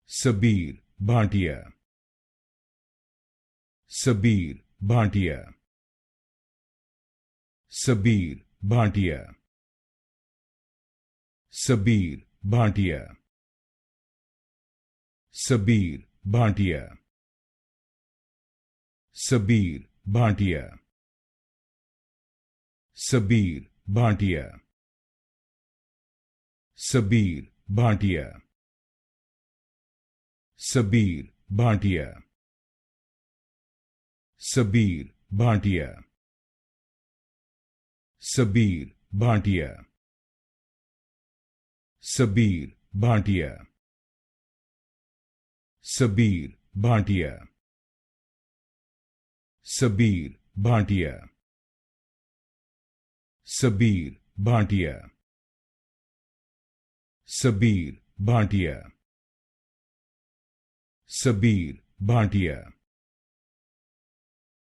Sabeer Bhatia, Sabeer Bhatia, Sabeer Bhatia, Sabeer Bhatia, Sabeer Bhatia, Sabeer Bhatia, Sabeer Bhatia, Sabeer Bhatia, Sabeer Bhatia, Sabeer Bhatia, Sabeer Bhatia, Sabeer Bhatia, Sabeer Bhatia, Sabeer Bhatia, Sabeer Bhatia, Sabeer Bhatia, Sabeer Bhatia,